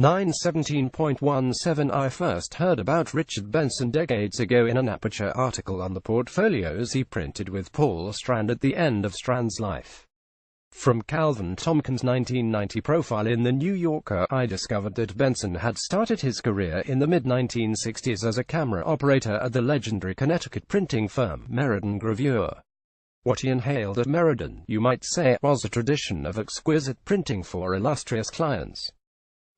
917.17 I first heard about Richard Benson decades ago in an anAperture article on the portfolios he printed with Paul Strand at the end of Strand's life. From Calvin Tompkins' 1990 profile in The New Yorker, I discovered that Benson had started his career in the mid-1960s as a camera operator at the legendary Connecticut printing firm, Meriden Gravure. What he inhaled at Meriden, you might say, was a tradition of exquisite printing for illustrious clients.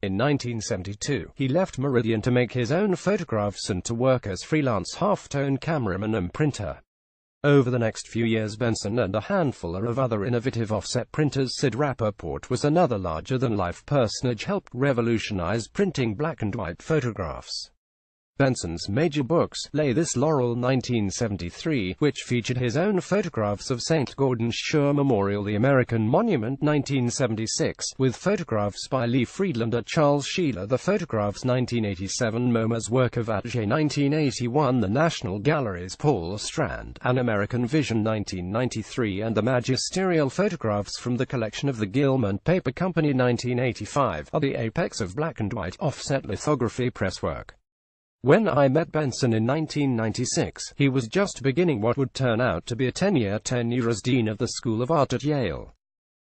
In 1972, he left Meridian to make his own photographs and to work as freelance half-tone cameraman and printer. Over the next few years, Benson and a handful of other innovative offset printers, Sid Rappaport was another larger-than-life personage, helped revolutionize printing black-and-white photographs. Benson's major books, Lay This Laurel 1973, which featured his own photographs of St. Gordon's Shore Memorial, the American Monument 1976, with photographs by Lee Friedlander, Charles Sheeler, the photographs 1987, MoMA's work of Atget 1981, the National Gallery's Paul Strand, An American Vision 1993, and the magisterial photographs from the collection of the Gilman Paper Company 1985, are the apex of black-and-white offset lithography presswork. When I met Benson in 1996, he was just beginning what would turn out to be a 10-year tenure as Dean of the School of Art at Yale.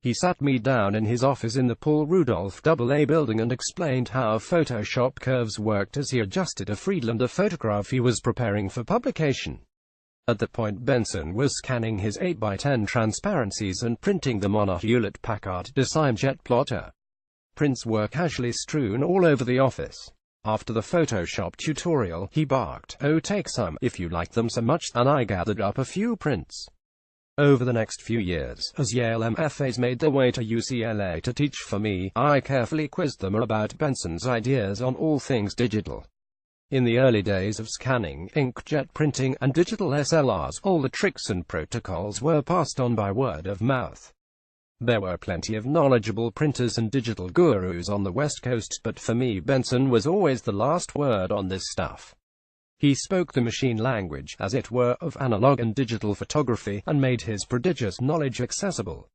He sat me down in his office in the Paul Rudolph AA building and explained how Photoshop curves worked as he adjusted a Friedlander photograph he was preparing for publication. At that point, Benson was scanning his 8x10 transparencies and printing them on a Hewlett-Packard DesignJet plotter. Prints were casually strewn all over the office. After the Photoshop tutorial, he barked, "Oh, take some, if you like them so much," and I gathered up a few prints. Over the next few years, as Yale MFAs made their way to UCLA to teach for me, I carefully quizzed them about Benson's ideas on all things digital. In the early days of scanning, inkjet printing, and digital SLRs, all the tricks and protocols were passed on by word of mouth. There were plenty of knowledgeable printers and digital gurus on the West Coast, but for me, Benson was always the last word on this stuff. He spoke the machine language, as it were, of analog and digital photography, and made his prodigious knowledge accessible.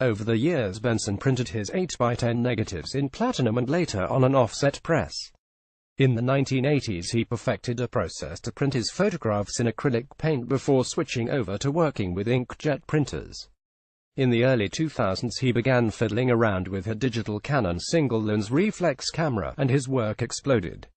Over the years, Benson printed his 8x10 negatives in platinum and later on an offset press. In the 1980s, he perfected a process to print his photographs in acrylic paint before switching over to working with inkjet printers. In the early 2000s, he began fiddling around with a digital Canon single-lens reflex camera, and his work exploded.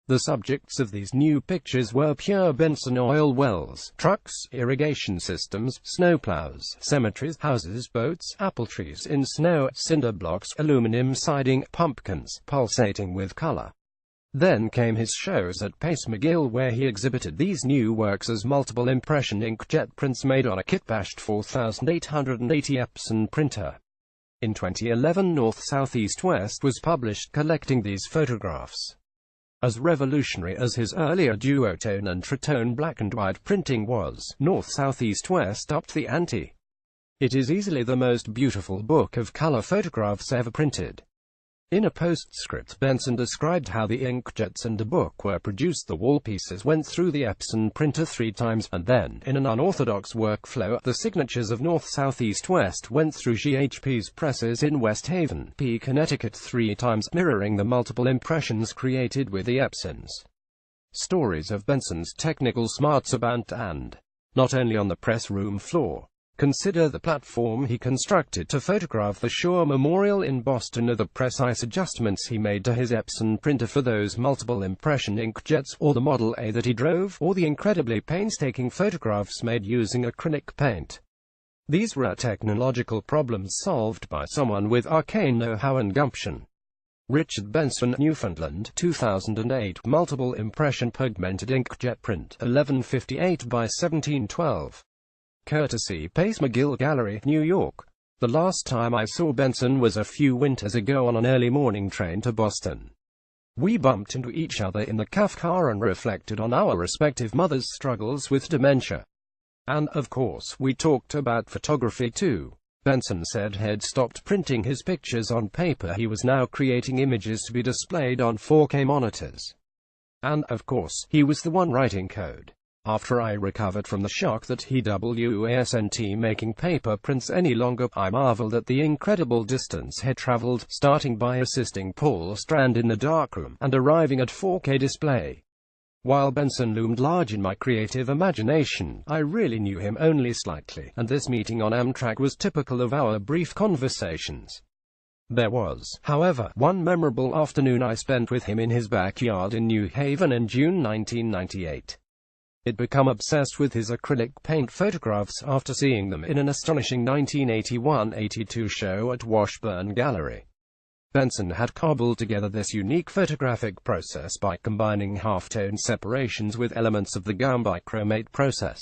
The subjects of these new pictures were pure Benson: oil wells, trucks, irrigation systems, snowplows, cemeteries, houses, boats, apple trees in snow, cinder blocks, aluminum siding, pumpkins, pulsating with color. Then came his shows at Pace McGill, where he exhibited these new works as multiple impression inkjet prints made on a kit-bashed 4880 Epson printer. In 2011, North South East West was published collecting these photographs. As revolutionary as his earlier duotone and tritone black-and-white printing was, North South East West upped the ante. It is easily the most beautiful book of color photographs ever printed. In a postscript, Benson described how the inkjets and the book were produced. The wall pieces went through the Epson printer 3 times, and then, in an unorthodox workflow, the signatures of North South East West went through GHP's presses in West Haven, Connecticut 3 times, mirroring the multiple impressions created with the Epsons. Stories of Benson's technical smarts abound, and not only on the press room floor. Consider the platform he constructed to photograph the Shore Memorial in Boston, or the precise adjustments he made to his Epson printer for those multiple impression inkjets, or the Model A that he drove, or the incredibly painstaking photographs made using acrylic paint. These were technological problems solved by someone with arcane know-how and gumption. Richard Benson, Newfoundland, 2008, multiple impression pigmented inkjet print, 1158 by 1712. Courtesy Pace McGill Gallery, New York. The last time I saw Benson was a few winters ago on an early morning train to Boston. We bumped into each other in the CAF car and reflected on our respective mothers' struggles with dementia. And, of course, we talked about photography too. Benson said he'd stopped printing his pictures on paper. He was now creating images to be displayed on 4K monitors. And, of course, he was the one writing code. After I recovered from the shock that he wasn't making paper prints any longer, I marveled at the incredible distance he traveled, starting by assisting Paul Strand in the darkroom, and arriving at 4K display. While Benson loomed large in my creative imagination, I really knew him only slightly, and this meeting on Amtrak was typical of our brief conversations. There was, however, one memorable afternoon I spent with him in his backyard in New Haven in June 1998. I'd become obsessed with his acrylic paint photographs after seeing them in an astonishing 1981-82 show at Washburn Gallery. Benson had cobbled together this unique photographic process by combining halftone separations with elements of the Gaum bichromate process.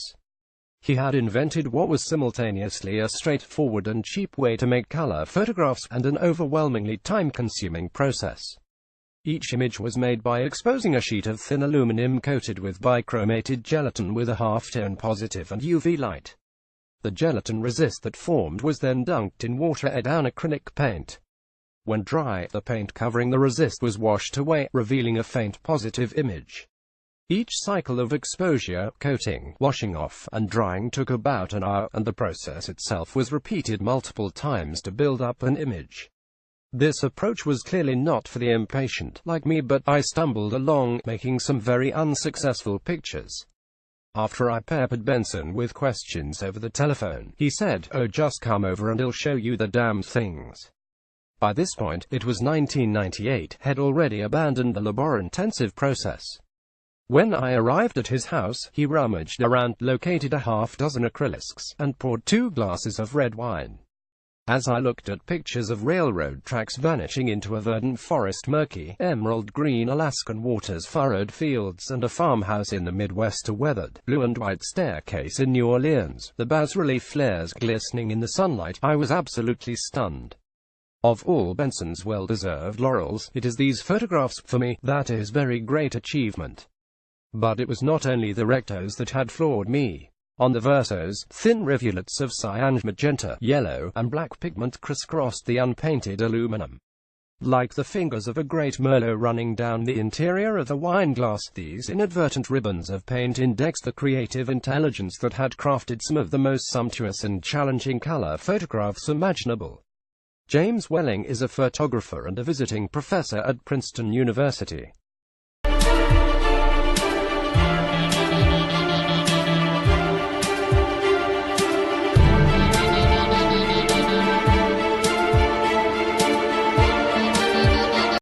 He had invented what was simultaneously a straightforward and cheap way to make color photographs, and an overwhelmingly time-consuming process. Each image was made by exposing a sheet of thin aluminum coated with bichromated gelatin with a halftone positive and UV light. The gelatin resist that formed was then dunked in water and down acrylic paint. When dry, the paint covering the resist was washed away, revealing a faint positive image. Each cycle of exposure, coating, washing off, and drying took about an hour, and the process itself was repeated multiple times to build up an image. This approach was clearly not for the impatient, like me, but I stumbled along, making some very unsuccessful pictures. After I peppered Benson with questions over the telephone, he said, "Oh, just come over and I'll show you the damn things." By this point, it was 1998, had already abandoned the labor-intensive process. When I arrived at his house, he rummaged around, located a half-dozen acrylics, and poured 2 glasses of red wine. As I looked at pictures of railroad tracks vanishing into a verdant forest, murky, emerald green Alaskan waters, furrowed fields, and a farmhouse in the Midwest, a weathered, blue and white staircase in New Orleans, the bas-relief flares glistening in the sunlight, I was absolutely stunned. Of all Benson's well-deserved laurels, it is these photographs, for me, that is very great achievement. But it was not only the rectos that had floored me. On the versos, thin rivulets of cyan, magenta, yellow, and black pigment crisscrossed the unpainted aluminum. Like the fingers of a great Merlot running down the interior of a wine glass, these inadvertent ribbons of paint indexed the creative intelligence that had crafted some of the most sumptuous and challenging color photographs imaginable. James Welling is a photographer and a visiting professor at Princeton University.